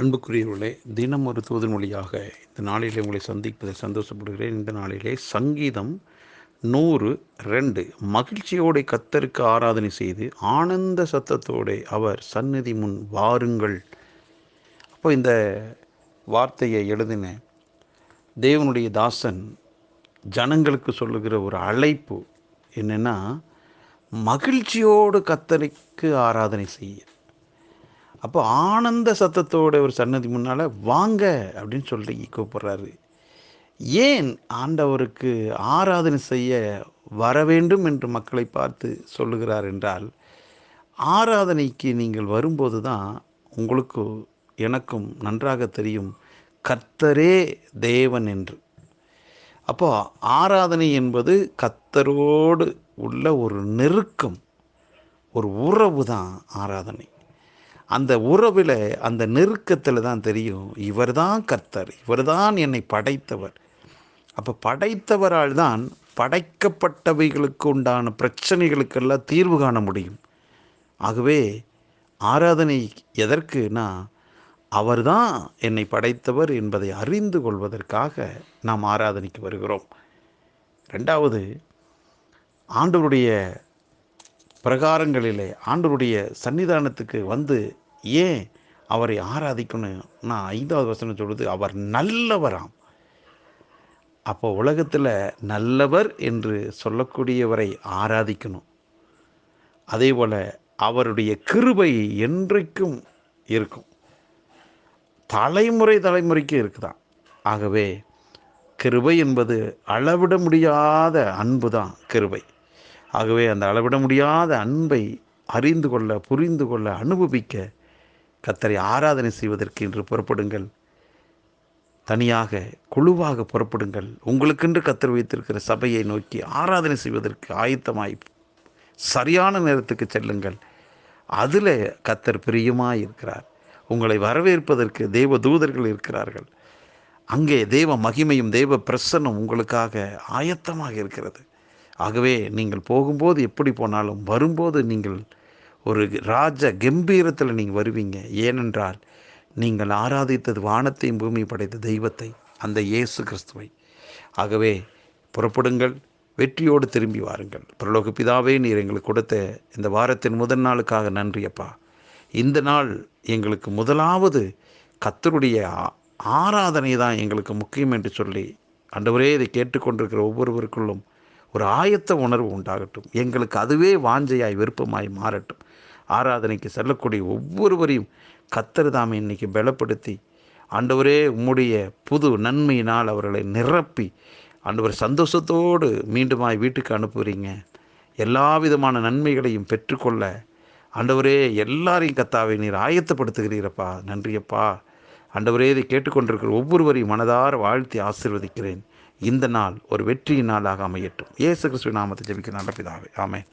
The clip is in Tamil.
அன்புக்குரியவர்களே, தினம் ஒரு தூதன் மொழியாக இந்த நாளிலே உங்களை சந்திப்பதில் சந்தோஷப்படுகிறேன். இந்த நாளிலே சங்கீதம் 102 மகிழ்ச்சியோடு கர்த்தருக்கு ஆராதனை செய்து ஆனந்த சத்தத்தோடு அவர் சந்நிதி முன் வாருங்கள். அப்போ இந்த வார்த்தையை எழுதின தேவனுடைய தாசன் ஜனங்களுக்கு சொல்லுகிற ஒரு அழைப்பு என்னென்னா, மகிழ்ச்சியோடு கர்த்தருக்கு ஆராதனை செய்ய. அப்போ ஆனந்த சத்தத்தோட ஒரு சன்னதி முன்னால் வாங்க அப்படின்னு சொல்லி கூப்பிட்றாரு. ஏன் ஆண்டவருக்கு ஆராதனை செய்ய வர வேண்டும் என்று மக்களை பார்த்து சொல்லுகிறார் என்றால், ஆராதனைக்கு நீங்கள் வரும்போது தான் உங்களுக்கு எனக்கும் நன்றாக தெரியும் கர்த்தரே தேவன் என்று. அப்போ ஆராதனை என்பது கர்த்தரோடு உள்ள ஒரு நெருக்கம், ஒரு உறவு தான் ஆராதனை. அந்த உறவில், அந்த நெருக்கத்தில் தான் தெரியும் இவர் தான் கர்த்தர், இவர் தான் என்னை படைத்தவர். அப்போ படைத்தவரால் தான் படைக்கப்பட்டவைகளுக்கு உண்டான பிரச்சனைகளுக்கெல்லாம் தீர்வு காண முடியும். ஆகவே ஆராதனை எதற்குனா, அவர் தான் என்னை படைத்தவர் என்பதை அறிந்து கொள்வதற்காக நாம் ஆராதனைக்கு வருகிறோம். ரெண்டாவது, ஆண்டவருடைய பிரகாரங்களிலே, ஆண்டவருடைய சன்னிதானத்துக்கு வந்து ஏன் அவரை ஆராதிக்கணும்னா, 5வது வசனம் சொல்லுது, அவர் நல்லவராம். அப்போ உலகத்தில் நல்லவர் என்று சொல்லக்கூடியவரை ஆராதிக்கணும். அதே போல் அவருடைய கிருபை என்றைக்கும் இருக்கும், தலைமுறைக்கு இருக்குதான். ஆகவே கிருபை என்பது அளவிட முடியாத அன்பு தான் கிருபை. ஆகவே அந்த அளவிட முடியாத அன்பை அறிந்து கொள்ள, புரிந்து கொள்ள, அனுபவிக்க கர்த்தரை ஆராதனை செய்வதற்கு இன்று புறப்படுங்கள். தனியாக, குழுவாக புறப்படுங்கள். உங்களுக்கென்று கர்த்தர் வைத்திருக்கிற சபையை நோக்கி ஆராதனை செய்வதற்கு ஆயத்தமாய் சரியான நேரத்துக்கு செல்லுங்கள். அதில் கர்த்தர் பிரியமாக இருக்கிறார். உங்களை வரவேற்பதற்கு தேவ தூதர்கள் இருக்கிறார்கள். அங்கே தேவ மகிமையும் தேவ பிரசன்னம் உங்களுக்காக ஆயத்தமாக இருக்கிறது. ஆகவே நீங்கள் போகும்போது எப்படி போனாலும், வரும்போது நீங்கள் ஒரு ராஜ கம்பீரத்தில் நீங்கள் வருவீங்க. ஏனென்றால் நீங்கள் ஆராதித்தது வானத்தையும் பூமி படைத்த தெய்வத்தை, அந்த இயேசு கிறிஸ்துவை. ஆகவே புறப்படுங்கள், வெற்றியோடு திரும்பி வாருங்கள். பரலோக பிதாவே, நீர் எங்களுக்கு கொடுத்த இந்த வாரத்தின் முதல் நாளுக்காக நன்றி அப்பா. இந்த நாள் எங்களுக்கு முதலாவது கர்த்தருடைய ஆராதனை தான் எங்களுக்கு முக்கியம் என்று சொல்லி, ஆண்டவரே, இதை கேட்டுக்கொண்டிருக்கிற ஒவ்வொருவருக்குள்ளும் ஒரு ஆயத்த உணர்வு உண்டாகட்டும். எங்களுக்கு அதுவே வாஞ்சையாய் விருப்பமாய் மாறட்டும். ஆராதனைக்கு செல்லக்கூடிய ஒவ்வொருவரையும் கர்த்தர் தாமே இன்னைக்கு பலப்படுத்தி, ஆண்டவரே, உம்முடைய புது நன்மையினால் அவர்களை நிரப்பி, ஆண்டவர் சந்தோஷத்தோடு மீண்டுமாய் வீட்டுக்கு அனுப்புகிறீங்க. எல்லா விதமான நன்மைகளையும் பெற்றுக்கொள்ள ஆண்டவரே, எல்லாரையும் கர்த்தாவே நீர் ஆயத்தப்படுத்துகிறீரப்பா. நன்றியப்பா. ஆண்டவரே, இதை கேட்டுக்கொண்டிருக்கிற ஒவ்வொருவரையும் மனதார வாழ்த்தி ஆசீர்வதிக்கிறேன். இந்த நாள் ஒரு வெற்றியின் நாளாக அமையட்டும். இயேசு கிறிஸ்துவின் நாமத்தில் ஜெபிக்கிறேன் நல்ல பிதாவே. ஆமென்.